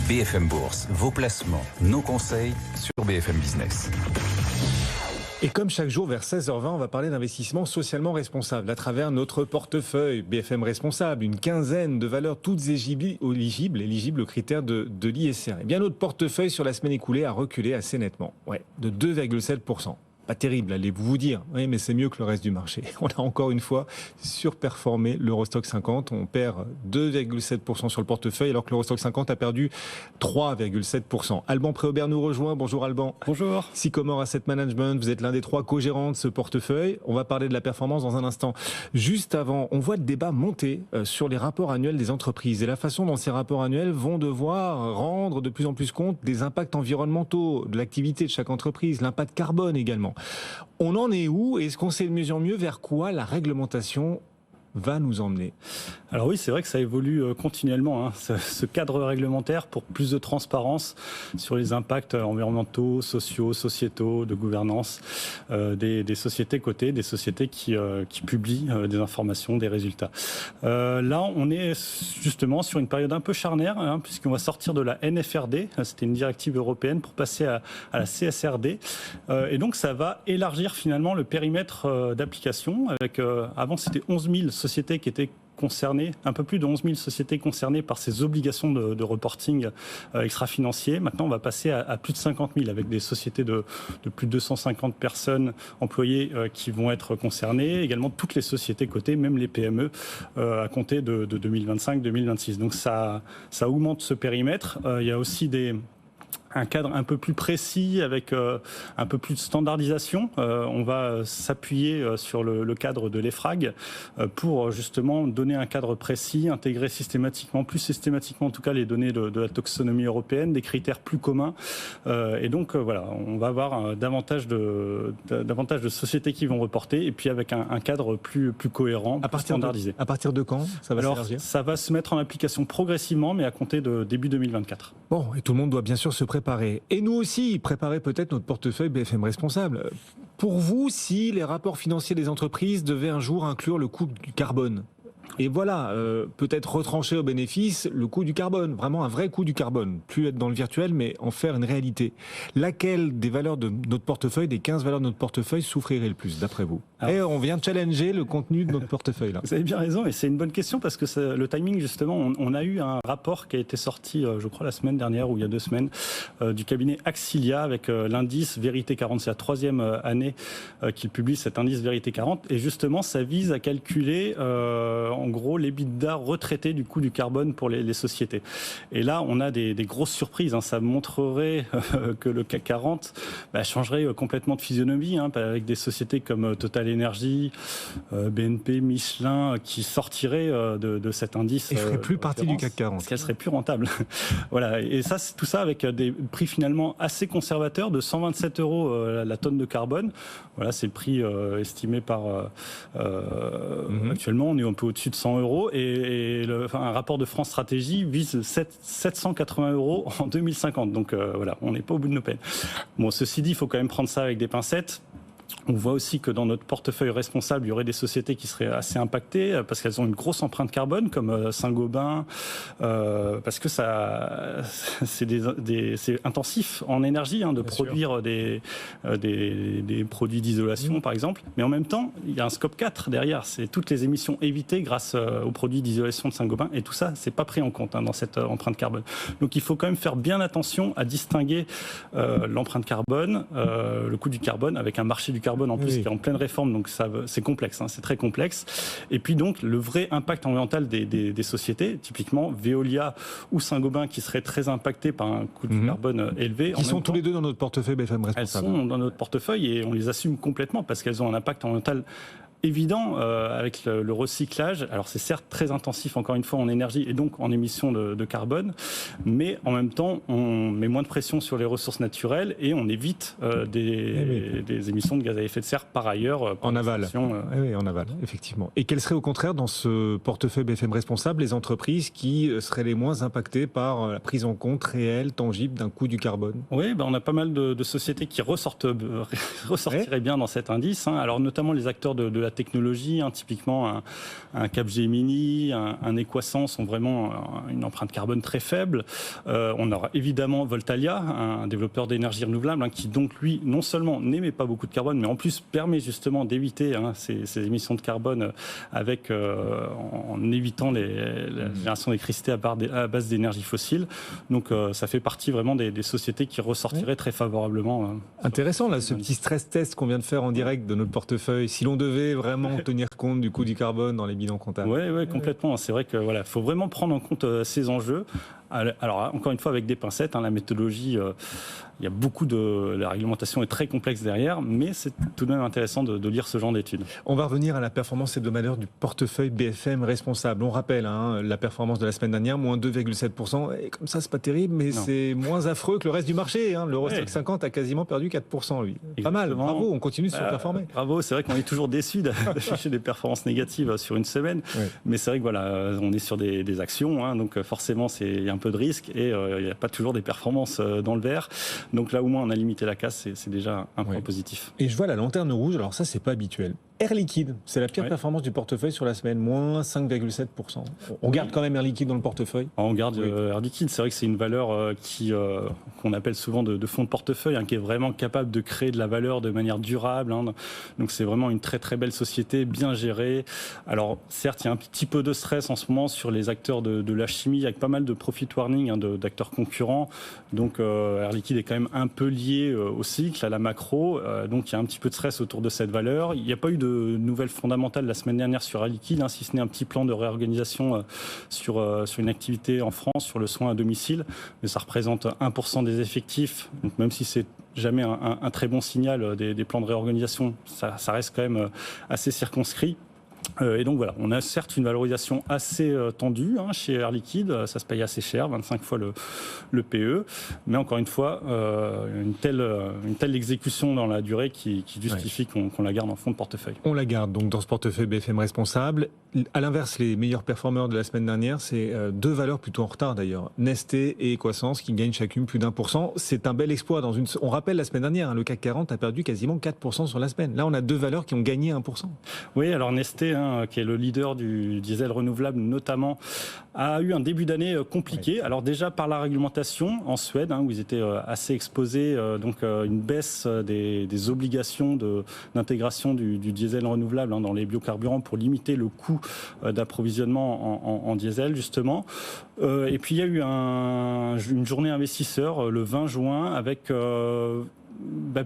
BFM Bourse, vos placements, nos conseils sur BFM Business. Et comme chaque jour vers 16h20, on va parler d'investissement socialement responsable à travers notre portefeuille BFM Responsable, une quinzaine de valeurs toutes éligibles aux critères de l'ISR. Et bien notre portefeuille sur la semaine écoulée a reculé assez nettement, de 2,7%. Pas terrible, allez-vous vous dire. Oui, mais c'est mieux que le reste du marché. On a encore une fois surperformé l'Eurostoxx 50. On perd 2,7% sur le portefeuille, alors que l'Eurostoxx 50 a perdu 3,7%. Alban Préaubert nous rejoint. Bonjour Alban. Bonjour. Sycomore Asset Management, vous êtes l'un des 3 co-gérants de ce portefeuille. On va parler de la performance dans un instant. Juste avant, on voit le débat monter sur les rapports annuels des entreprises et la façon dont ces rapports annuels vont devoir rendre de plus en plus compte des impacts environnementaux, de l'activité de chaque entreprise, l'impact carbone également. On en est où? Est-ce qu'on sait de mieux en mieux vers quoi la réglementation va nous emmener? Alors oui, c'est vrai que ça évolue continuellement, ce cadre réglementaire pour plus de transparence sur les impacts environnementaux, sociaux, sociétaux, de gouvernance des sociétés cotées, des sociétés qui publient des informations, des résultats. Là, on est justement sur une période un peu charnière, puisqu'on va sortir de la NFRD, c'était une directive européenne, pour passer à la CSRD. Et donc, ça va élargir finalement le périmètre d'application. Avec avant, c'était 11 000 sociétés qui étaient concernées, un peu plus de 11 000 sociétés concernées par ces obligations de reporting extra-financier. Maintenant, on va passer à plus de 50 000 avec des sociétés de plus de 250 personnes employées qui vont être concernées. Également, toutes les sociétés cotées, même les PME, à compter de 2025-2026. Donc, ça augmente ce périmètre. Il y a aussi un cadre un peu plus précis avec un peu plus de standardisation. On va s'appuyer sur le cadre de l'EFRAG pour justement donner un cadre précis, intégrer plus systématiquement en tout cas les données de la taxonomie européenne, des critères plus communs. Et donc voilà, on va avoir davantage de sociétés qui vont reporter et puis avec un cadre plus cohérent, plus standardisé. À partir de quand ça va s'élargir? Ça va se mettre en application progressivement, mais à compter de début 2024. Bon, et tout le monde doit bien sûr se préparer. Et nous aussi, préparer peut-être notre portefeuille BFM Responsable. Pour vous, si les rapports financiers des entreprises devaient un jour inclure le coût du carbone, et voilà, peut-être retrancher au bénéfice le coût du carbone, vraiment un vrai coût du carbone, plus être dans le virtuel, mais en faire une réalité. Laquelle des valeurs de notre portefeuille, des 15 valeurs de notre portefeuille, souffrirait le plus, d'après vous? Et on vient de challenger le contenu de notre portefeuille, là. Vous avez bien raison, et c'est une bonne question, parce que le timing, justement, on a eu un rapport qui a été sorti, je crois, la semaine dernière, ou il y a 2 semaines, du cabinet Axilia, avec l'indice Vérité 40. C'est la 3e année qu'il publie cet indice Vérité 40, et justement, ça vise à calculer en gros l'EBITDA retraité du coût du carbone pour les sociétés. Et là, on a des grosses surprises. Ça montrerait que le CAC 40 changerait complètement de physionomie, avec des sociétés comme Total Energy, BNP, Michelin, qui sortiraient de cet indice. Et ne feraient plus partie du CAC 40. Parce qu'elles seraient plus rentables. Voilà. Et ça, c'est tout ça avec des prix finalement assez conservateurs de 127 € la tonne de carbone. Voilà, c'est le prix estimé par actuellement. On est un peu au-dessus de 100 € et un rapport de France Stratégie vise 780 € en 2050. Donc voilà, on n'est pas au bout de nos peines. Bon, ceci dit, il faut quand même prendre ça avec des pincettes. On voit aussi que dans notre portefeuille responsable, il y aurait des sociétés qui seraient assez impactées parce qu'elles ont une grosse empreinte carbone, comme Saint-Gobain, parce que c'est intensif en énergie de produire des produits d'isolation, par exemple. Mais en même temps, il y a un scope 4 derrière. C'est toutes les émissions évitées grâce aux produits d'isolation de Saint-Gobain. Et tout ça, c'est pas pris en compte dans cette empreinte carbone. Donc il faut quand même faire bien attention à distinguer l'empreinte carbone, le coût du carbone, avec un marché du carbone en plus qui est en pleine réforme, donc c'est complexe, c'est très complexe. Et puis donc le vrai impact environnemental des sociétés, typiquement Veolia ou Saint-Gobain, qui seraient très impactés par un coût du carbone élevé. Qui sont tous les deux dans notre portefeuille BFM Responsable. Elles sont dans notre portefeuille et on les assume complètement parce qu'elles ont un impact environnemental évident avec le recyclage. Alors c'est certes très intensif encore une fois en énergie et donc en émissions de carbone, mais en même temps on met moins de pression sur les ressources naturelles et on évite des émissions de gaz à effet de serre par ailleurs. En aval. Oui, en aval, effectivement. Et quelles seraient au contraire dans ce portefeuille BFM Responsable les entreprises qui seraient les moins impactées par la prise en compte réelle, tangible d'un coût du carbone? Oui, on a pas mal de sociétés qui ressortiraient bien dans cet indice. Alors notamment les acteurs de la technologie. Typiquement, un Capgemini, un Equasens ont vraiment une empreinte carbone très faible. On aura évidemment Voltalia, un développeur d'énergie renouvelable, qui donc lui, non seulement n'émet pas beaucoup de carbone, mais en plus permet justement d'éviter ces émissions de carbone en évitant la génération d'électricité à base d'énergie fossile. Donc ça fait partie vraiment des sociétés qui ressortiraient très favorablement. Intéressant là, ce petit stress test qu'on vient de faire en direct de notre portefeuille. Si l'on devait vraiment tenir compte du coût du carbone dans les bilans comptables. Oui, complètement. C'est vrai que faut vraiment prendre en compte ces enjeux. Alors, encore une fois, avec des pincettes, la méthodologie, il y a la réglementation est très complexe derrière, mais c'est tout de même intéressant de lire ce genre d'études. On va revenir à la performance hebdomadaire du portefeuille BFM responsable. On rappelle la performance de la semaine dernière, moins 2,7%. Et comme ça, c'est pas terrible, mais c'est moins affreux que le reste du marché. L'Eurostoxx 50 a quasiment perdu 4%, lui. Exactement. Pas mal, bravo, on continue de surperformer. Bravo, c'est vrai qu'on est toujours déçu d'afficher des performances négatives sur une semaine, mais c'est vrai que on est sur des actions, donc forcément, il y a un peu de risque et il n'y a pas toujours des performances dans le vert. Donc là, au moins, on a limité la casse, c'est déjà un point positif. Et je vois la lanterne rouge, alors ça, c'est pas habituel. Air Liquide, c'est la pire performance du portefeuille sur la semaine, moins 5,7%. On garde quand même Air Liquide dans le portefeuille ? On garde Air Liquide, c'est vrai que c'est une valeur qu'on appelle souvent de fonds de portefeuille, qui est vraiment capable de créer de la valeur de manière durable. Donc c'est vraiment une très très belle société, bien gérée. Alors certes, il y a un petit peu de stress en ce moment sur les acteurs de la chimie, avec pas mal de profit warning d'acteurs concurrents. Donc Air Liquide est quand même un peu lié au cycle, à la macro. Donc il y a un petit peu de stress autour de cette valeur. Il n'y a pas eu de nouvelles fondamentales la semaine dernière sur Air Liquide, si ce n'est un petit plan de réorganisation sur une activité en France, sur le soin à domicile, mais ça représente 1% des effectifs, donc même si c'est jamais un très bon signal des plans de réorganisation, ça reste quand même assez circonscrit. Et donc voilà, on a certes une valorisation assez tendue chez Air Liquide, ça se paye assez cher, 25 fois le PE, mais encore une fois, une telle exécution dans la durée qui justifie qu'on la garde en fond de portefeuille. On la garde donc dans ce portefeuille BFM responsable. À l'inverse, les meilleurs performeurs de la semaine dernière, c'est deux valeurs plutôt en retard d'ailleurs, Nestlé et Equasens, qui gagnent chacune plus d'1%. C'est un bel exploit. On rappelle la semaine dernière, le CAC 40 a perdu quasiment 4% sur la semaine. Là, on a deux valeurs qui ont gagné 1%. Oui, alors Nestlé, qui est le leader du diesel renouvelable notamment, a eu un début d'année compliqué. Alors déjà par la réglementation en Suède, où ils étaient assez exposés, donc une baisse des obligations d'intégration du diesel renouvelable dans les biocarburants pour limiter le coût d'approvisionnement en diesel justement. Et puis il y a eu une journée investisseur le 20 juin avec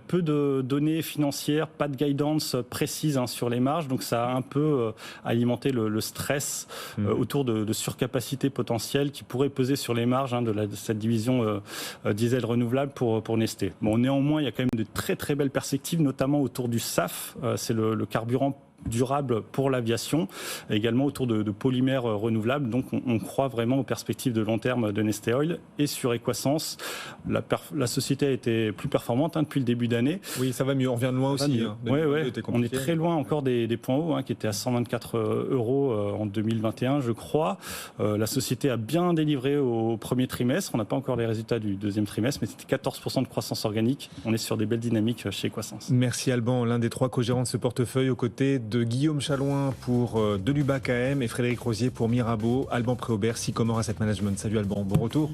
peu de données financières, pas de guidance précise sur les marges, donc ça a un peu alimenté le stress autour de surcapacité potentielle qui pourrait peser sur les marges de cette division diesel renouvelable pour Nestlé. Bon, néanmoins, il y a quand même de très très belles perspectives, notamment autour du SAF, c'est le carburant durable pour l'aviation, également autour de polymères renouvelables. Donc on croit vraiment aux perspectives de long terme de Neste Oil. Et sur Equasens, la société a été plus performante depuis le début d'année. Oui, ça va mieux, on revient de loin aussi. On est très loin encore des points hauts, qui étaient à 124 € en 2021, je crois. La société a bien délivré au premier trimestre. On n'a pas encore les résultats du deuxième trimestre, mais c'était 14% de croissance organique. On est sur des belles dynamiques chez Equasens. Merci Alban, l'un des trois co-gérants de ce portefeuille, aux côtés de Guillaume Chalouin pour Delubac AM et Frédéric Rosier pour Mirabeau, Alban Préaubert, Sycomore Asset Management. Salut Alban, bon retour.